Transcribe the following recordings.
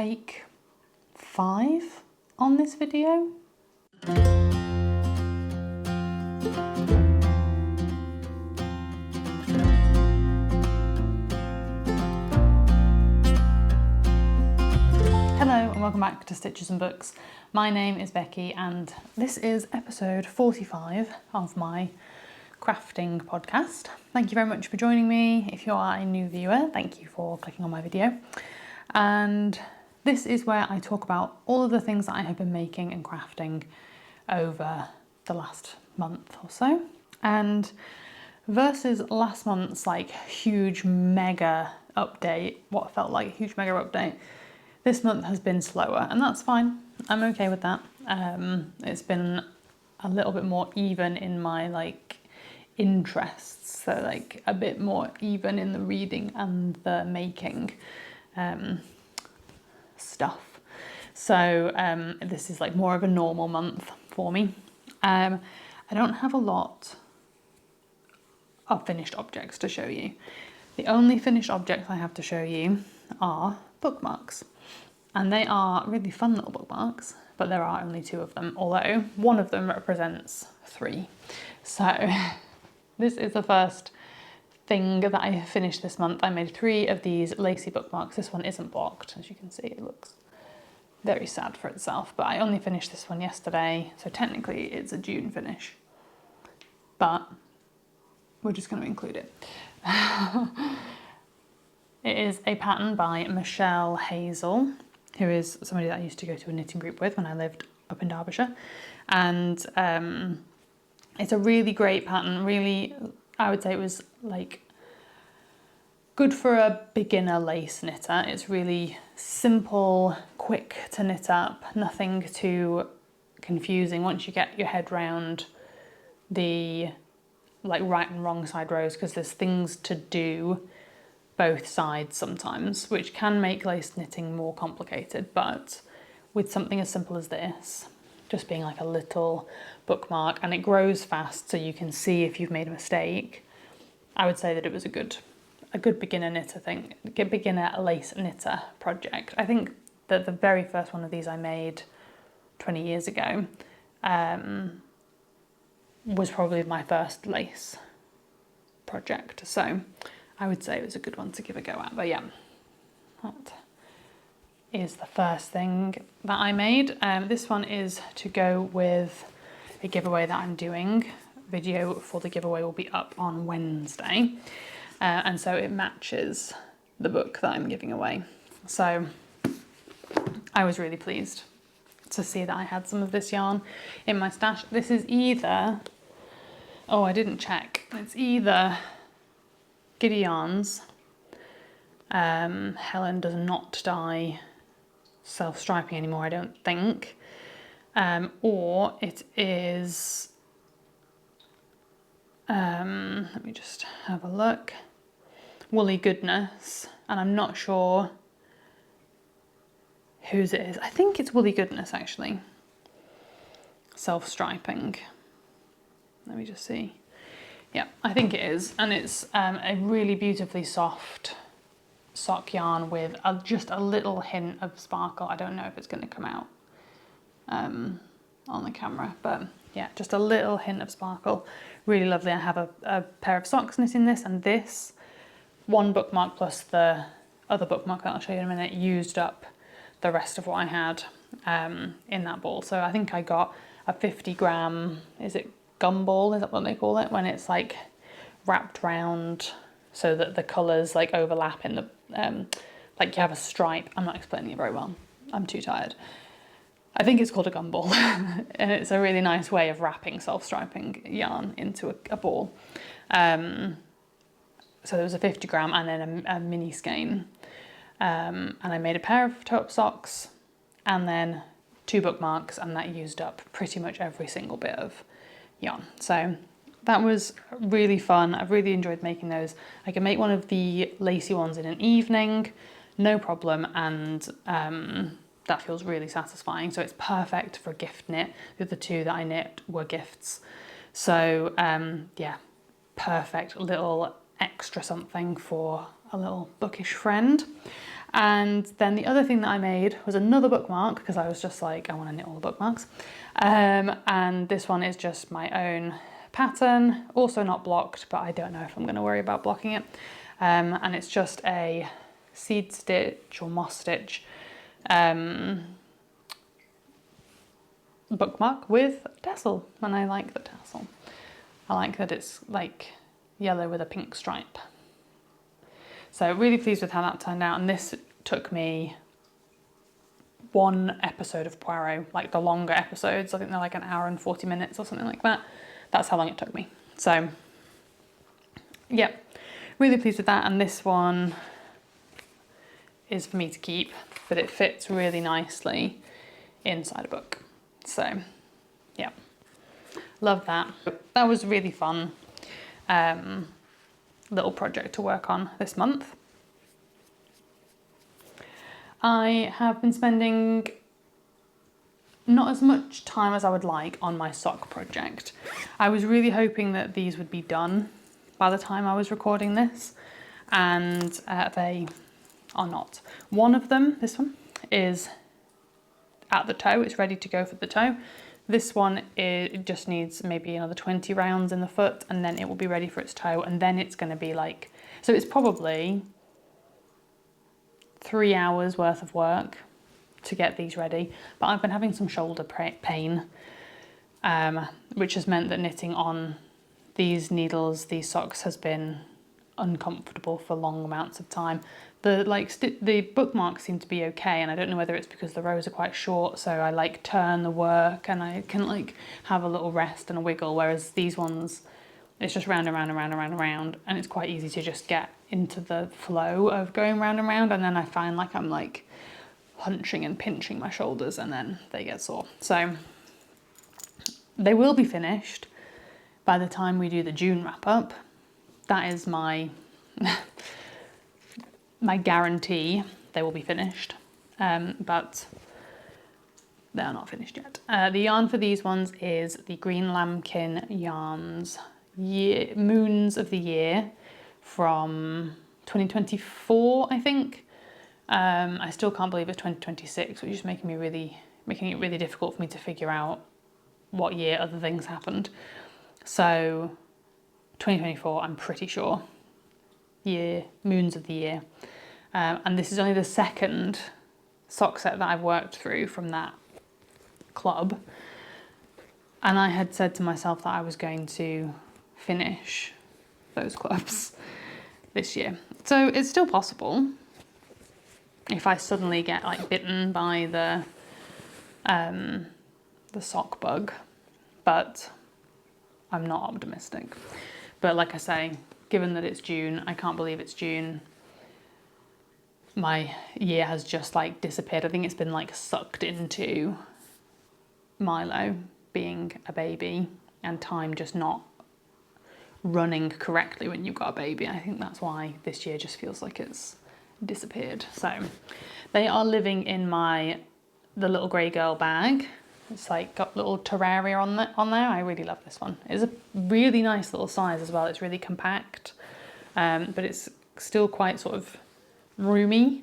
take 5 on this video. Hello and welcome back to Stitches and Books. My name is Becky and this is episode 45 of my crafting podcast. Thank you very much for joining me. If you are a new viewer, thank you for clicking on my video. And this is where I talk about all of the things that I have been making and crafting over the last month or so. And versus last month's like huge mega update, what felt like a huge mega update, this month has been slower, and that's fine. I'm okay with that. It's been a little bit more even in my like interests, so like a bit more even in the reading and the making stuff. So this is like more of a normal month for me. I don't have a lot of finished objects to show you. The only finished objects I have to show you are bookmarks. And they are really fun little bookmarks, but there are only 2 of them, although one of them represents 3. So this is the first thing that I finished this month. I made 3 of these lacy bookmarks. This one isn't blocked, as you can see. It looks very sad for itself, but I only finished this one yesterday, so technically it's a June finish, but we're just going to include it. It is a pattern by Michelle Hazel, who is somebody that I used to go to a knitting group with when I lived up in Derbyshire. And it's a really great pattern. Really, I would say it was like good for a beginner lace knitter. It's really simple, quick to knit up, nothing too confusing once you get your head round the like right and wrong side rows, because there's things to do both sides sometimes, which can make lace knitting more complicated. But with something as simple as this, just being like a little bookmark, and it grows fast so you can see if you've made a mistake, I would say that it was a good beginner knitter thing, beginner lace knitter project. I think that the very first one of these I made 20 years ago was probably my first lace project. So I would say it was a good one to give a go at. But yeah, that is the first thing that I made. This one is to go with a giveaway that I'm doing. Video for the giveaway will be up on Wednesday. And so it matches the book that I'm giving away. So I was really pleased to see that I had some of this yarn in my stash. This is either, oh, I didn't check. It's either Giddy Yarns, Helen does not dye self-striping anymore, I don't think, or it is, let me just have a look, Woolly Goodness, and I'm not sure whose it is. I think it's Woolly Goodness actually, self-striping. Let me just see. Yeah, I think it is, and it's a really beautifully soft sock yarn with just a little hint of sparkle. I don't know if it's going to come out on the camera, but yeah, just a little hint of sparkle. Really lovely. I have a pair of socks knitting this, and this one bookmark plus the other bookmark that I'll show you in a minute used up the rest of what I had in that ball. So I think I got a 50-gram, is it gumball, is that what they call it, when it's like wrapped round so that the colours like overlap in the like you have a stripe. I'm not explaining it very well, I'm too tired. I think it's called a gumball. And it's a really nice way of wrapping self-striping yarn into a ball. So there was a 50-gram and then a mini skein, and I made a pair of toe-up socks and then 2 bookmarks, and that used up pretty much every single bit of yarn. So that was really fun. I've really enjoyed making those. I can make one of the lacy ones in an evening, no problem, and that feels really satisfying. So it's perfect for a gift knit. The other 2 that I knit were gifts. So yeah, perfect little extra something for a little bookish friend. And then the other thing that I made was another bookmark, because I was just like, I want to knit all the bookmarks. And this one is just my own pattern, also not blocked, but I don't know if I'm going to worry about blocking it. And it's just a seed stitch or moss stitch bookmark with tassel, and I like the tassel. I like that it's like yellow with a pink stripe. So really pleased with how that turned out, and this took me one episode of Poirot, like the longer episodes. I think they're like an hour and 40 minutes or something like that. That's how long it took me. So yeah, really pleased with that, and this one is for me to keep, but it fits really nicely inside a book. So yeah, love that. That was really fun little project to work on this month. I have been spending not as much time as I would like on my sock project. I was really hoping that these would be done by the time I was recording this, and they are not. One of them, this one, is at the toe, it's ready to go for the toe. This one, it just needs maybe another 20 rounds in the foot, and then it will be ready for its toe, and then it's going to be like, so it's probably 3 hours worth of work to get these ready, but I've been having some shoulder pain, which has meant that knitting on these needles, these socks, has been uncomfortable for long amounts of time. The bookmarks seem to be okay, and I don't know whether it's because the rows are quite short, so I like turn the work and I can like have a little rest and a wiggle, whereas these ones, it's just round and round and round and round and round, and it's quite easy to just get into the flow of going round and round, and then I find like I'm like hunching and pinching my shoulders, and then they get sore. So they will be finished by the time we do the June wrap up. That is my my guarantee. They will be finished, but they are not finished yet. The yarn for these ones is the Green Lambkin Yarns Moons of the Year from 2024, I think. I still can't believe it's 2026, which is making it really difficult for me to figure out what year other things happened. So 2024, I'm pretty sure. Moons of the Year. And this is only the second sock set that I've worked through from that club. And I had said to myself that I was going to finish those clubs this year. So it's still possible if I suddenly get like bitten by the sock bug, but I'm not optimistic. But like I say, given that it's June, I can't believe it's June. My year has just like disappeared. I think it's been like sucked into Milo being a baby and time just not running correctly when you've got a baby. I think that's why this year just feels like it's disappeared. So they are living in the little grey girl bag. It's like got little terraria on there. I really love this one. It's a really nice little size as well. It's really compact, but it's still quite sort of roomy,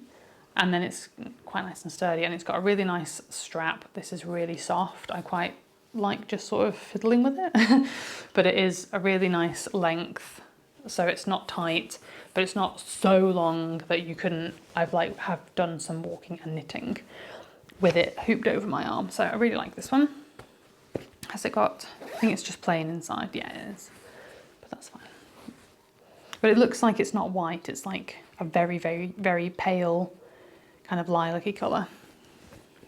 and then it's quite nice and sturdy, and it's got a really nice strap. This is really soft. I quite like just sort of fiddling with it, but it is a really nice length. So it's not tight, but it's not so long that you couldn't. Have done some walking and knitting with it hooped over my arm. So I really like this one. Has it got, I think it's just plain inside. Yeah, it is, but that's fine. But it looks like it's not white. It's like a very, very, very pale kind of lilac-y colour.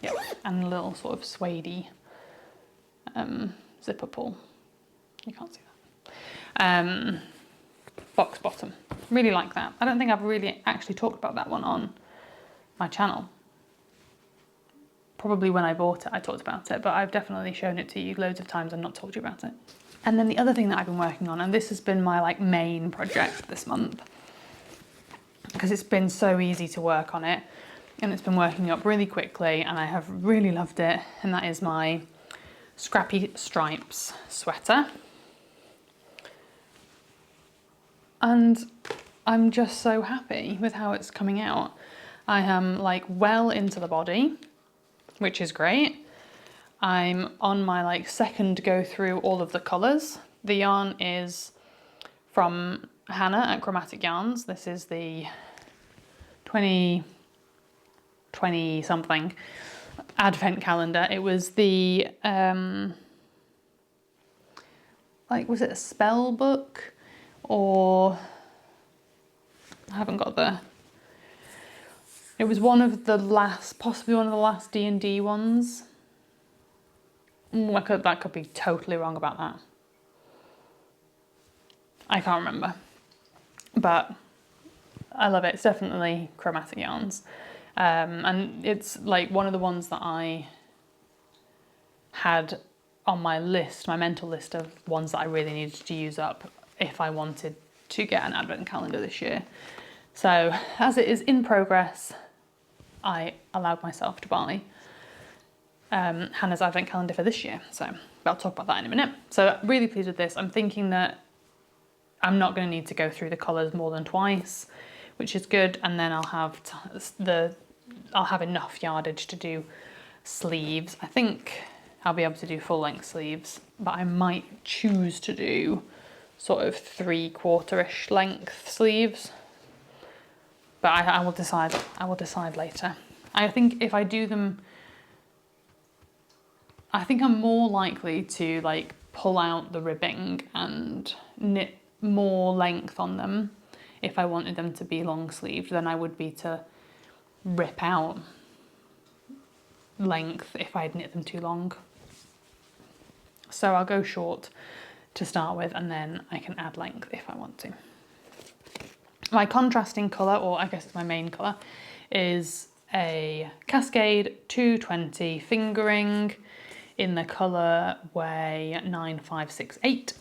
Yep, and a little sort of suede-y zipper pull. You can't see that. Box bottom. Really like that. I don't think I've really actually talked about that one on my channel. Probably when I bought it, I talked about it, but I've definitely shown it to you loads of times and not told you about it. And then the other thing that I've been working on, and this has been my like main project this month, because it's been so easy to work on it, and it's been working up really quickly, and I have really loved it, and that is my Scrappy Stripes sweater. And I'm just so happy with how it's coming out. I am like well into the body, which is great. I'm on my like second go through all of the colours. The yarn is from Hannah at Chromatic Yarns. This is the 2020 something advent calendar. It was the like, was it a spell book, or I haven't got the, it was one of the last, possibly one of the last D&D ones. That could be totally wrong about that. I can't remember, but I love it. It's definitely Chromatic Yarns. And it's like one of the ones that I had on my list, my mental list of ones that I really needed to use up if I wanted to get an advent calendar this year. So as it is in progress, I allowed myself to buy Hannah's advent calendar for this year. So I'll talk about that in a minute. So really pleased with this. I'm thinking that I'm not going to need to go through the colours more than twice, which is good. And then I'll have enough yardage to do sleeves. I think I'll be able to do full length sleeves, but I might choose to do sort of 3/4-ish length sleeves. But I will decide. I will decide later. I think if I do them, I think I'm more likely to like pull out the ribbing and knit more length on them if I wanted them to be long sleeved than I would be to rip out length if I'd knit them too long. So I'll go short to start with, and then I can add length if I want to. My contrasting colour, or I guess it's my main colour, is a Cascade 220 fingering in the colourway 9568.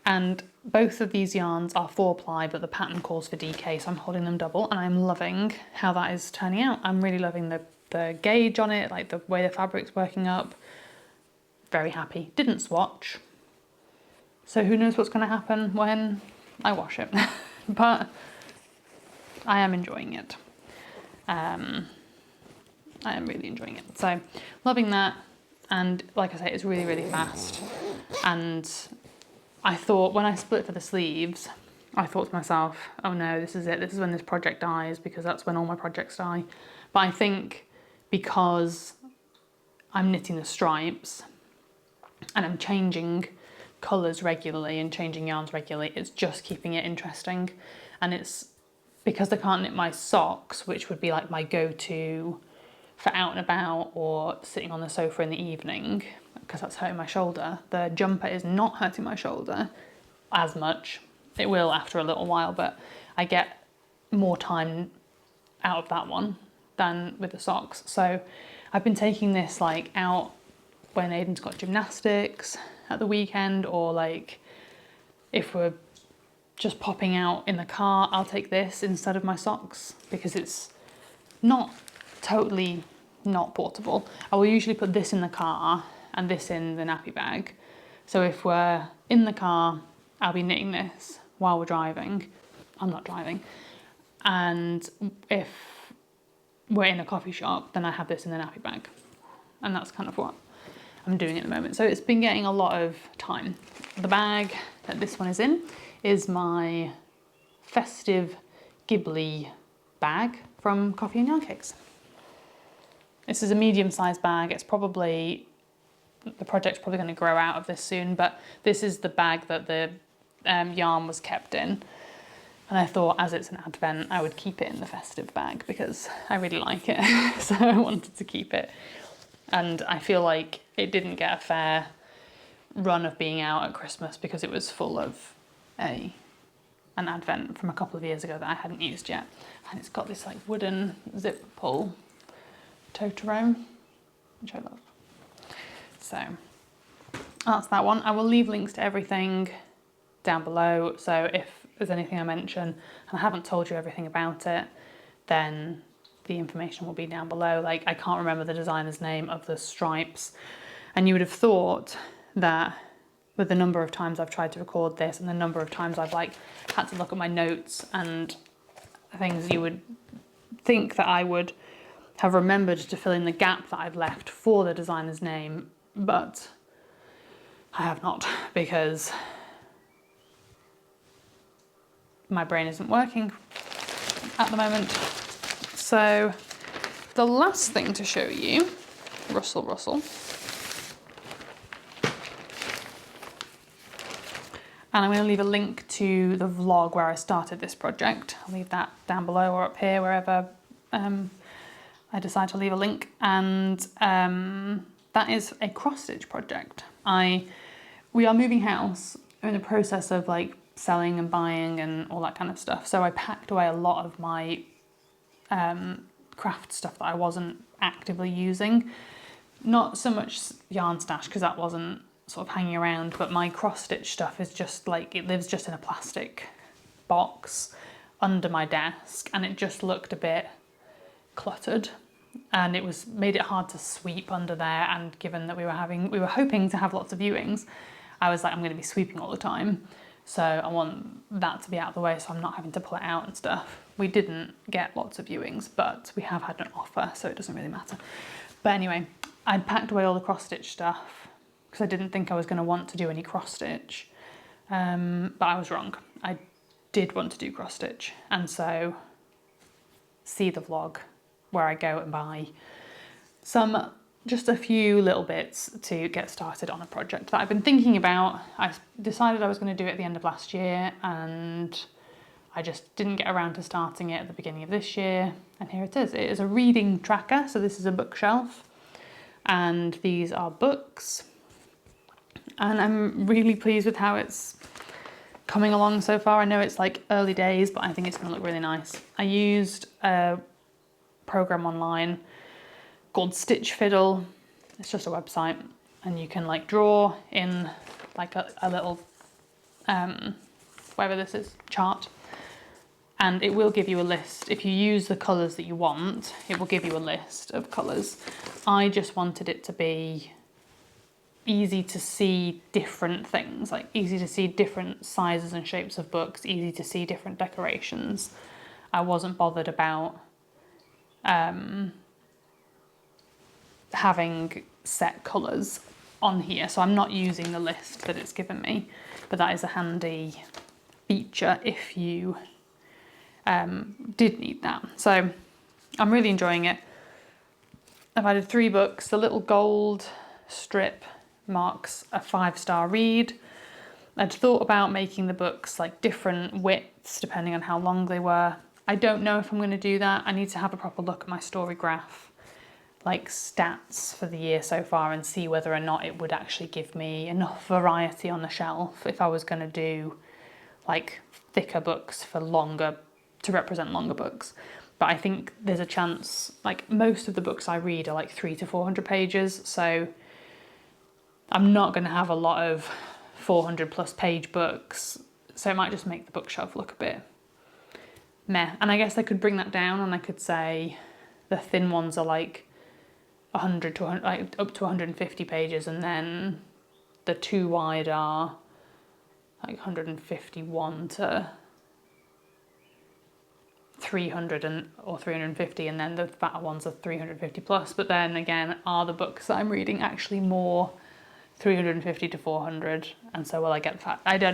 And both of these yarns are 4-ply, but the pattern calls for DK, so I'm holding them double, and I'm loving how that is turning out. I'm really loving the gauge on it, like the way the fabric's working up. Very happy. Didn't swatch, so who knows what's going to happen when I wash it. But I am enjoying it. I am really enjoying it. So loving that, and like I say, it's really, really fast. And I thought when I split for the sleeves, I thought to myself, oh no, this is it. This is when this project dies, because that's when all my projects die. But I think because I'm knitting the stripes and I'm changing colours regularly and changing yarns regularly, it's just keeping it interesting. And it's because I can't knit my socks, which would be like my go-to for out and about or sitting on the sofa in the evening, because that's hurting my shoulder. The jumper is not hurting my shoulder as much. It will after a little while, but I get more time out of that one than with the socks. So I've been taking this like out when Aiden's got gymnastics at the weekend, or like if we're just popping out in the car, I'll take this instead of my socks, because it's not totally not portable. I will usually put this in the car and this in the nappy bag. So if we're in the car, I'll be knitting this while we're driving. I'm not driving. And if we're in a coffee shop, then I have this in the nappy bag. And that's kind of what I'm doing at the moment. So it's been getting a lot of time. The bag that this one is in is my festive Ghibli bag from Coffee and Yarn Cakes. This is a medium-sized bag. It's probably, the project's probably going to grow out of this soon, but this is the bag that the yarn was kept in. And I thought, as it's an advent, I would keep it in the festive bag because I really like it. So I wanted to keep it. And I feel like it didn't get a fair run of being out at Christmas because it was full of an advent from a couple of years ago that I hadn't used yet. And it's got this like wooden zip pull Totoro, which I love. So that's that one. I will leave links to everything down below. So if there's anything I mention and I haven't told you everything about it, then the information will be down below. Like, I can't remember the designer's name of the stripes. And you would have thought that with the number of times I've tried to record this and the number of times I've like had to look at my notes and things, you would think that I would have remembered to fill in the gap that I'd left for the designer's name, but I have not, because my brain isn't working at the moment. So the last thing to show you, rustle, rustle. And I'm going to leave a link to the vlog where I started this project. I'll leave that down below or up here, wherever I decide to leave a link. And that is a cross-stitch project. We are moving house. I'm in the process of like selling and buying and all that kind of stuff. So I packed away a lot of my craft stuff that I wasn't actively using. Not so much yarn stash, because that wasn't sort of hanging around, but my cross-stitch stuff is just like, it lives just in a plastic box under my desk, and it just looked a bit cluttered, and made it hard to sweep under there. And given that we were hoping to have lots of viewings, I was like, I'm going to be sweeping all the time, so I want that to be out of the way so I'm not having to pull it out and stuff. We didn't get lots of viewings, but we have had an offer, so it doesn't really matter. But anyway, I'd packed away all the cross-stitch stuff because I didn't think I was going to want to do any cross-stitch, but I was wrong. I did want to do cross-stitch, and so see the vlog where I go and buy just a few little bits to get started on a project that I've been thinking about. I decided I was going to do it at the end of last year, and I just didn't get around to starting it at the beginning of this year, and here it is. It is a reading tracker, so this is a bookshelf, and these are books. And I'm really pleased with how it's coming along so far. I know it's like early days, but I think it's going to look really nice. I used a program online called Stitch Fiddle. It's just a website, and you can like draw in like a little, whatever this is, chart. And it will give you a list. If you use the colours that you want, it will give you a list of colours. I just wanted it to be easy to see different things, like easy to see different sizes and shapes of books, easy to see different decorations. I wasn't bothered about having set colours on here, so I'm not using the list that it's given me, but that is a handy feature if you did need that. So I'm really enjoying it. I've added 3 books. The little gold strip marks a 5-star read. I'd thought about making the books like different widths depending on how long they were. I don't know if I'm going to do that. I need to have a proper look at my story graph, like stats for the year so far, and see whether or not it would actually give me enough variety on the shelf if I was going to do like thicker books for longer, to represent longer books. But I think there's a chance, like most of the books I read are like 300 to 400 pages, so I'm not going to have a lot of 400 plus page books, so it might just make the bookshelf look a bit meh. And I guess I could bring that down, and I could say the thin ones are like 100 to like up to 150 pages, and then the 2 wide are like 151 to 300 or 350, and then the fatter ones are 350 plus. But then again, are the books that I'm reading actually more 350 to 400? And so will I get the fat? I don't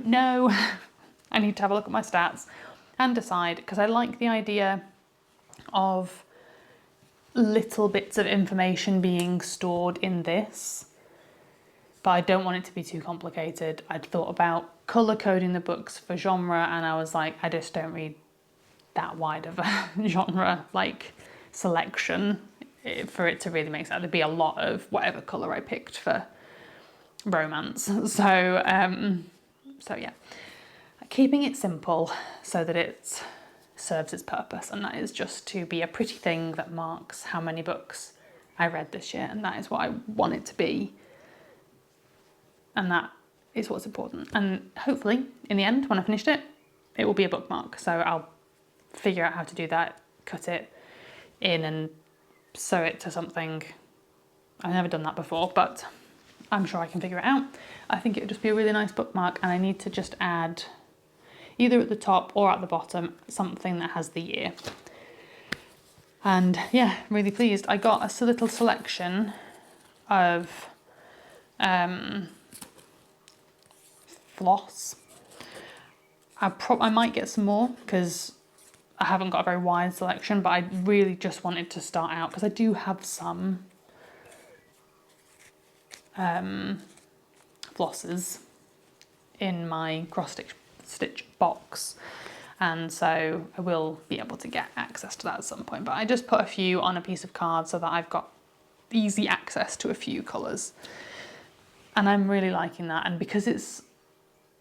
know. I need to have a look at my stats and decide, because I like the idea of little bits of information being stored in this, but I don't want it to be too complicated. I'd thought about colour coding the books for genre, and I was like, I just don't read that wide of a genre like selection for it to really make sense. There'd be a lot of whatever colour I picked for romance. So yeah, keeping it simple so that it serves its purpose, and that is just to be a pretty thing that marks how many books I read this year, and that is what I want it to be, and that is what's important. And hopefully in the end, when I finished it, it will be a bookmark. So I'll figure out how to do that, cut it in and sew it to something. I've never done that before, but I'm sure I can figure it out. I think it would just be a really nice bookmark, and I need to just add either at the top or at the bottom something that has the year. And yeah, really pleased. I got a little selection of floss. I might get some more because I haven't got a very wide selection, but I really just wanted to start out because I do have some flosses in my cross-stitch box, and so I will be able to get access to that at some point. But I just put a few on a piece of card so that I've got easy access to a few colours, and I'm really liking that. And because it's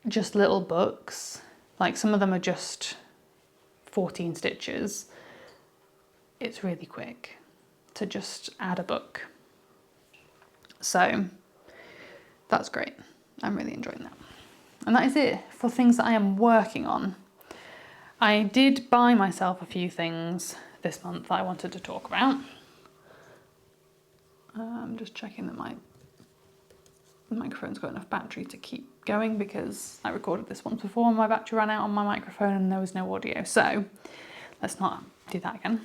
just little books, like some of them are just 14 stitches, it's really quick to just add a book. So that's great. I'm really enjoying that. And that is it for things that I am working on. I did buy myself a few things this month that I wanted to talk about. I'm just checking that my microphone's got enough battery to keep going, because I recorded this once before and my battery ran out on my microphone and there was no audio. So let's not do that again.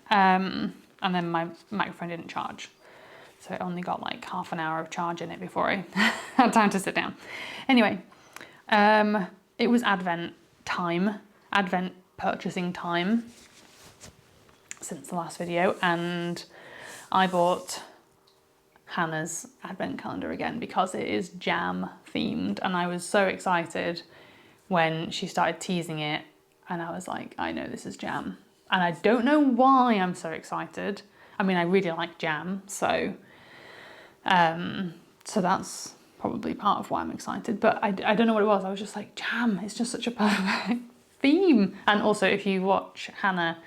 And then my microphone didn't charge. So it only got like half an hour of charge in it before I had time to sit down. Anyway, it was Advent purchasing time since the last video, and I bought Hannah's Advent calendar again because it is jam themed, and I was so excited when she started teasing it, and I was like, I know this is jam. And I don't know why I'm so excited. I mean, I really like jam, so that's probably part of why I'm excited, but I don't know what it was. I was just like, jam, it's just such a perfect theme. And also, if you watch Hannah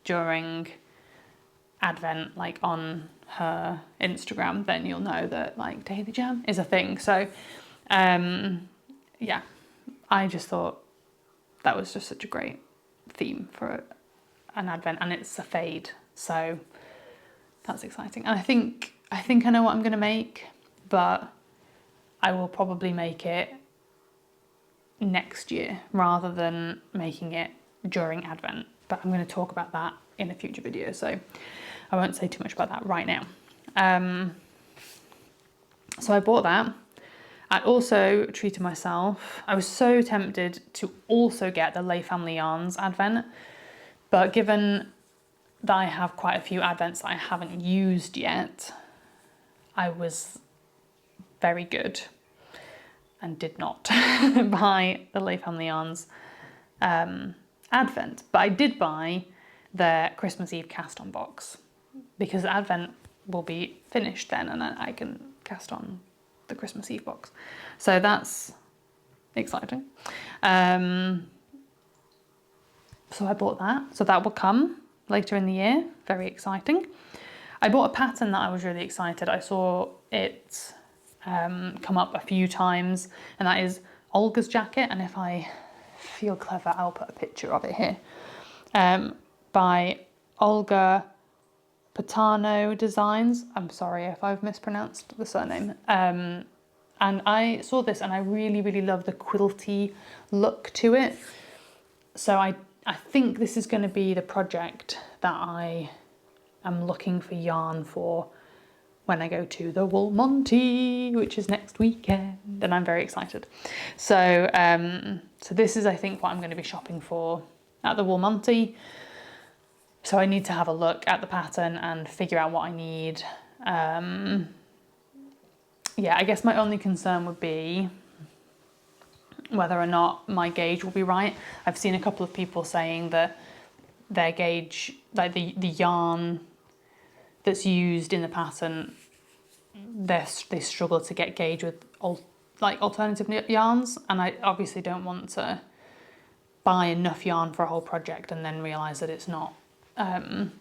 during Advent, like on her Instagram, then you'll know that like daily jam is a thing. So yeah, I just thought that was just such a great theme for an Advent, and it's a fade, so that's exciting. And I think I know what I'm going to make, but I will probably make it next year rather than making it during Advent. But I'm going to talk about that in a future video, so I won't say too much about that right now. So I bought that. I also treated myself. I was so tempted to also get the Lay Family Yarns Advent, but given that I have quite a few Advents that I haven't used yet, I was very good and did not buy the Lay Family Yarns Advent. But I did buy their Christmas Eve cast on box, because Advent will be finished then and I can cast on the Christmas Eve box. So that's exciting. So I bought that. So that will come later in the year. Very exciting. I bought a pattern that I was really excited. I saw it come up a few times, and that is Olga's jacket. And if I feel clever, I'll put a picture of it here. By Olga Patano Designs. I'm sorry if I've mispronounced the surname. And I saw this and I really, really love the quilty look to it. So I think this is going to be the project that I am looking for yarn for when I go to the Wool Monty, which is next weekend, and I'm very excited. So so this is, I think, what I'm going to be shopping for at the Wool Monty. So I need to have a look at the pattern and figure out what I need. Yeah, I guess my only concern would be whether or not my gauge will be right. I've seen a couple of people saying that their gauge, like the yarn that's used in the pattern, they struggle to get gauge with alternative yarns, and I obviously don't want to buy enough yarn for a whole project and then realise that it's not going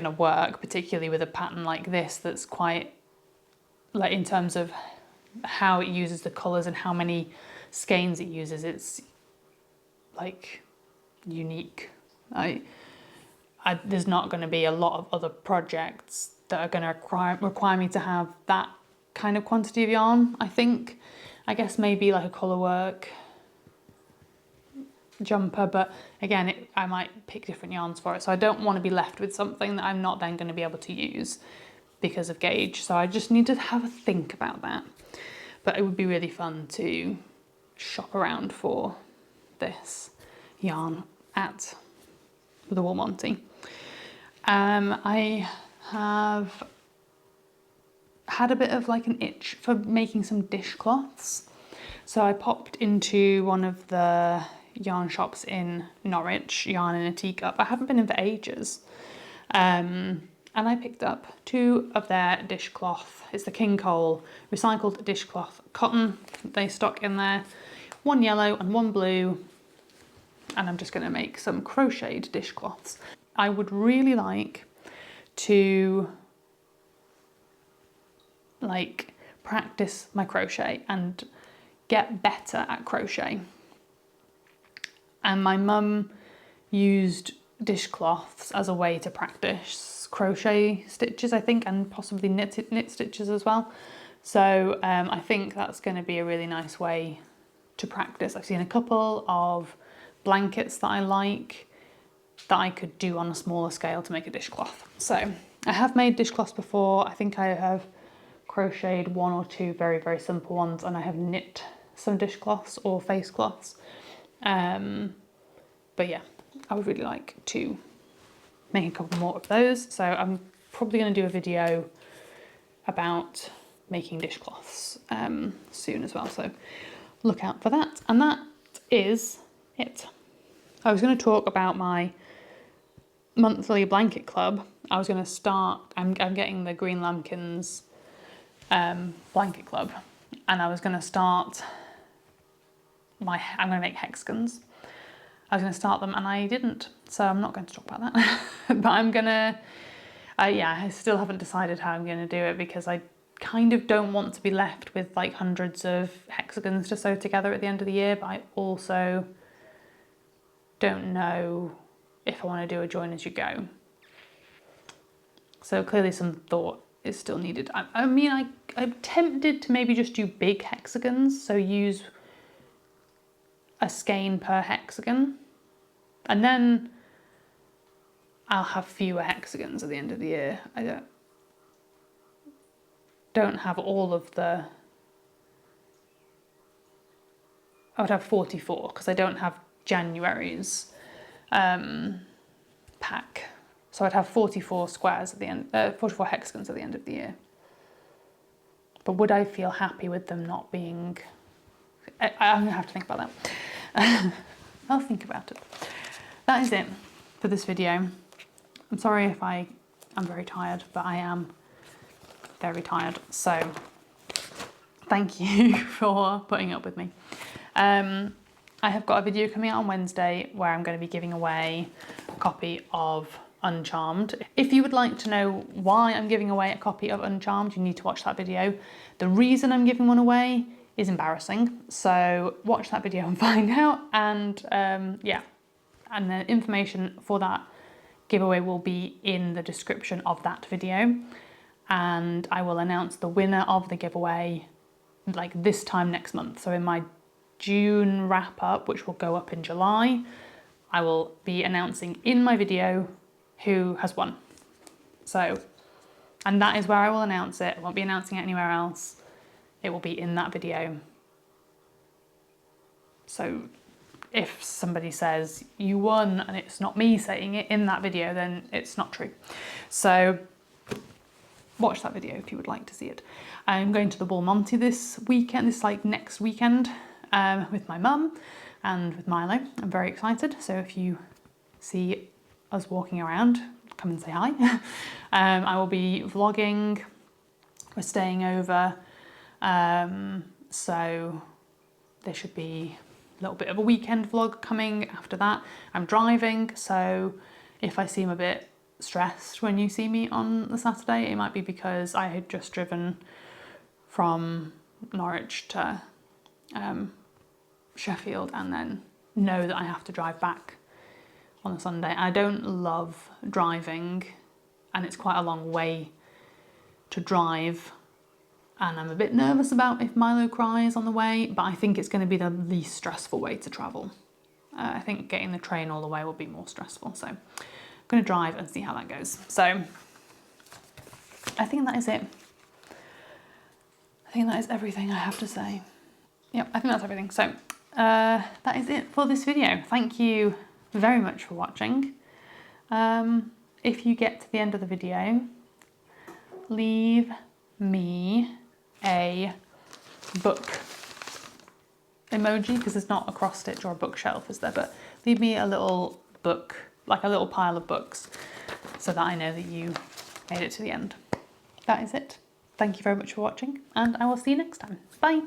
to work, particularly with a pattern like this that's quite, like, in terms of how it uses the colours and how many skeins it uses, it's like unique. There's not going to be a lot of other projects that are going to require me to have that kind of quantity of yarn, I think. I guess maybe like a colour work jumper, but again, I might pick different yarns for it. So I don't want to be left with something that I'm not then going to be able to use because of gauge. So I just need to have a think about that. But it would be really fun to shop around for this yarn at the Wool Monty. I have had a bit of like an itch for making some dishcloths. So I popped into one of the yarn shops in Norwich, Yarn in a Teacup. I haven't been in for ages. And I picked up 2 of their dishcloth. It's the King Cole recycled dishcloth cotton they stock in there. 1 yellow and 1 blue. And I'm just going to make some crocheted dishcloths. I would really like to like practice my crochet and get better at crochet. And my mum used dishcloths as a way to practice crochet stitches, I think, and possibly knit stitches as well. So I think that's going to be a really nice way to practice. I've seen a couple of blankets that I like that I could do on a smaller scale to make a dishcloth. So I have made dishcloths before. I think I have crocheted 1 or 2 very, very simple ones, and I have knit some dishcloths or face cloths. But yeah, I would really like to make a couple more of those. So I'm probably going to do a video about making dishcloths soon as well. So look out for that. And that is it. I was going to talk about my monthly blanket club. I was going to start, I'm getting the Green Lambkins blanket club, and I was going to start I'm going to make hexagons. I was going to start them and I didn't, so I'm not going to talk about that. But I'm going to, yeah, I still haven't decided how I'm going to do it because I kind of don't want to be left with like hundreds of hexagons to sew together at the end of the year, but I also don't know if I want to do a join as you go. So clearly some thought is still needed. I mean, I'm tempted to maybe just do big hexagons, so use a skein per hexagon, and then I'll have fewer hexagons at the end of the year. I don't have all of the, I would have 44 because I don't have January's pack. So I'd have 44 squares at the end, 44 hexagons at the end of the year. But would I feel happy with them not being, I'm gonna have to think about that. I'll think about it. That is it for this video. I'm sorry if I'm very tired, but I am very tired. So thank you for putting up with me. I have got a video coming out on Wednesday where I'm going to be giving away a copy of Uncharmed. If you would like to know why I'm giving away a copy of Uncharmed, you need to watch that video. The reason I'm giving one away is embarrassing, so watch that video and find out. And yeah, and the information for that giveaway will be in the description of that video, and I will announce the winner of the giveaway like this time next month. So in my June wrap up, which will go up in July, I will be announcing in my video who has won. So, and that is where I will announce it. I won't be announcing it anywhere else. It will be in that video. So if somebody says you won and it's not me saying it in that video, then it's not true. So watch that video if you would like to see it. I'm going to the Wool Monty this weekend, next weekend, with my mum and with Milo. I'm very excited. So if you see us walking around, come and say hi. I will be vlogging. We're staying over. So there should be a little bit of a weekend vlog coming after that. I'm driving, so if I seem a bit stressed when you see me on the Saturday, it might be because I had just driven from Norwich to Sheffield and then know that I have to drive back on a Sunday. I don't love driving and it's quite a long way to drive, and I'm a bit nervous about if Milo cries on the way, but I think it's going to be the least stressful way to travel. I think getting the train all the way will be more stressful. So I'm going to drive and see how that goes. So I think that is it. I think that is everything I have to say. Yep, I think that's everything. So that is it for this video. Thank you very much for watching. If you get to the end of the video, leave me a book emoji, because there's not a cross stitch or a bookshelf, is there? But leave me a little book, like a little pile of books, so that I know that you made it to the end. That is it. Thank you very much for watching, and I will see you next time. Bye.